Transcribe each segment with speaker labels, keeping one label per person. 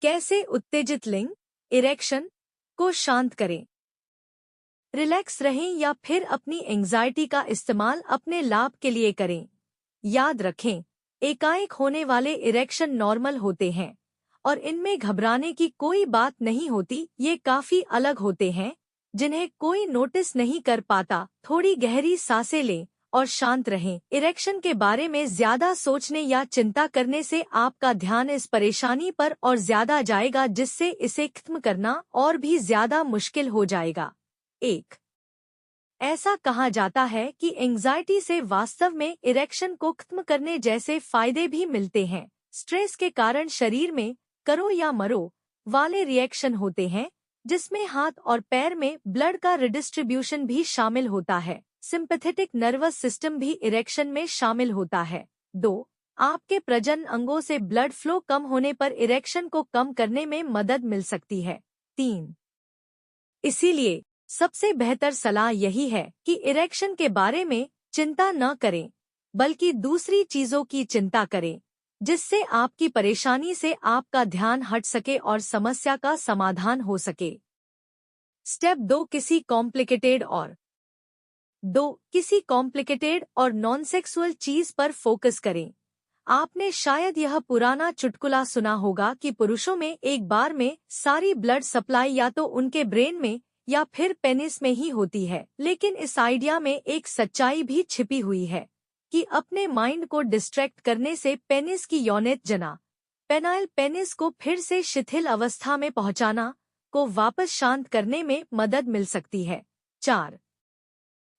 Speaker 1: कैसे उत्तेजित लिंग इरेक्शन को शांत करें। रिलैक्स रहें या फिर अपनी एंग्जाइटी का इस्तेमाल अपने लाभ के लिए करें। याद रखें, एकाएक होने वाले इरेक्शन नॉर्मल होते हैं और इनमें घबराने की कोई बात नहीं होती। ये काफी अलग होते हैं जिन्हें कोई नोटिस नहीं कर पाता। थोड़ी गहरी सांसें लें और शांत रहें। इरेक्शन के बारे में ज्यादा सोचने या चिंता करने से आपका ध्यान इस परेशानी पर और ज्यादा जाएगा, जिससे इसे खत्म करना और भी ज्यादा मुश्किल हो जाएगा। 1. ऐसा कहा जाता है कि एंग्जाइटी से वास्तव में इरेक्शन को खत्म करने जैसे फायदे भी मिलते हैं। स्ट्रेस के कारण शरीर में करो या मरो वाले रिएक्शन होते हैं, जिसमें हाथ और पैर में ब्लड का रिडिस्ट्रीब्यूशन भी शामिल होता है। सिंपैथेटिक नर्वस सिस्टम भी इरेक्शन में शामिल होता है। 2. आपके प्रजनन अंगों से ब्लड फ्लो कम होने पर इरेक्शन को कम करने में मदद मिल सकती है। 3. इसीलिए सबसे बेहतर सलाह यही है कि इरेक्शन के बारे में चिंता न करें, बल्कि दूसरी चीजों की चिंता करें, जिससे आपकी परेशानी से आपका ध्यान हट सके और समस्या का समाधान हो सके। स्टेप 2. किसी कॉम्प्लिकेटेड और नॉन सेक्सुअल चीज पर फोकस करें। आपने शायद यह पुराना चुटकुला सुना होगा कि पुरुषों में एक बार में सारी ब्लड सप्लाई या तो उनके ब्रेन में या फिर पेनिस में ही होती है। लेकिन इस आइडिया में एक सच्चाई भी छिपी हुई है कि अपने माइंड को डिस्ट्रैक्ट करने से पेनिस की यौनिक जना पेनाइल पेनिस को फिर से शिथिल अवस्था में पहुंचाना को वापस शांत करने में मदद मिल सकती है। 4.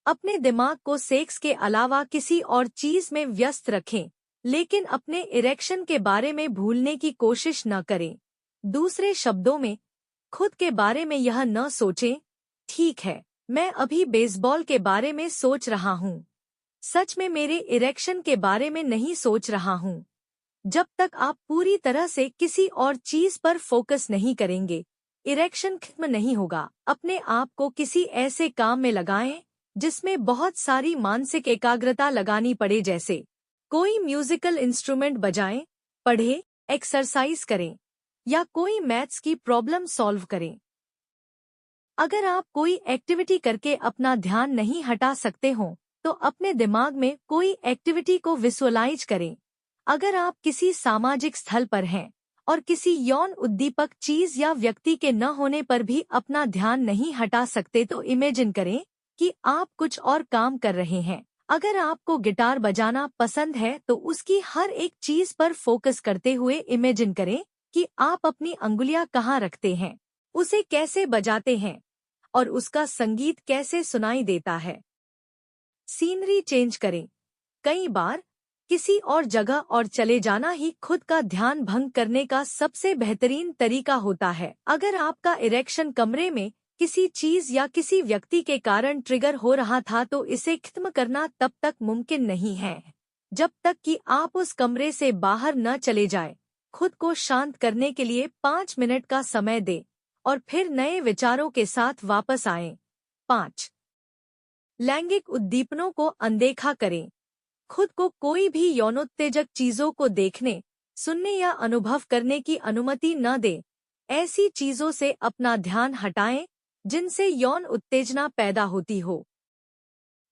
Speaker 1: अपने दिमाग को सेक्स के अलावा किसी और चीज में व्यस्त रखें, लेकिन अपने इरेक्शन के बारे में भूलने की कोशिश न करें। दूसरे शब्दों में, खुद के बारे में यह न सोचें, ठीक है, मैं अभी बेसबॉल के बारे में सोच रहा हूँ, सच में मेरे इरेक्शन के बारे में नहीं सोच रहा हूँ। जब तक आप पूरी तरह से किसी और चीज पर फोकस नहीं करेंगे, इरेक्शन खत्म नहीं होगा। अपने आप को किसी ऐसे काम में लगाएं जिसमें बहुत सारी मानसिक एकाग्रता लगानी पड़े, जैसे कोई म्यूजिकल इंस्ट्रूमेंट बजाएं, पढ़ें, एक्सरसाइज करें या कोई मैथ्स की प्रॉब्लम सॉल्व करें। अगर आप कोई एक्टिविटी करके अपना ध्यान नहीं हटा सकते हो, तो अपने दिमाग में कोई एक्टिविटी को विजुअलाइज करें। अगर आप किसी सामाजिक स्थल पर हैं और किसी यौन उद्दीपक चीज या व्यक्ति के न होने पर भी अपना ध्यान नहीं हटा सकते, तो इमेजिन करें कि आप कुछ और काम कर रहे हैं। अगर आपको गिटार बजाना पसंद है तो उसकी हर एक चीज पर फोकस करते हुए इमेजिन करें कि आप अपनी अंगुलियां कहाँ रखते हैं, उसे कैसे बजाते हैं और उसका संगीत कैसे सुनाई देता है। सीनरी चेंज करें। कई बार किसी और जगह और चले जाना ही खुद का ध्यान भंग करने का सबसे बेहतरीन तरीका होता है। अगर आपका इरेक्शन कमरे में किसी चीज या किसी व्यक्ति के कारण ट्रिगर हो रहा था, तो इसे खत्म करना तब तक मुमकिन नहीं है जब तक कि आप उस कमरे से बाहर न चले जाएं। खुद को शांत करने के लिए 5 मिनट का समय दें और फिर नए विचारों के साथ वापस आएं। 5. लैंगिक उद्दीपनों को अनदेखा करें। खुद को कोई भी यौनोत्तेजक चीजों को देखने, सुनने या अनुभव करने की अनुमति न दें। ऐसी चीजों से अपना ध्यान हटाएं जिनसे यौन उत्तेजना पैदा होती हो।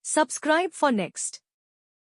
Speaker 1: Subscribe for next.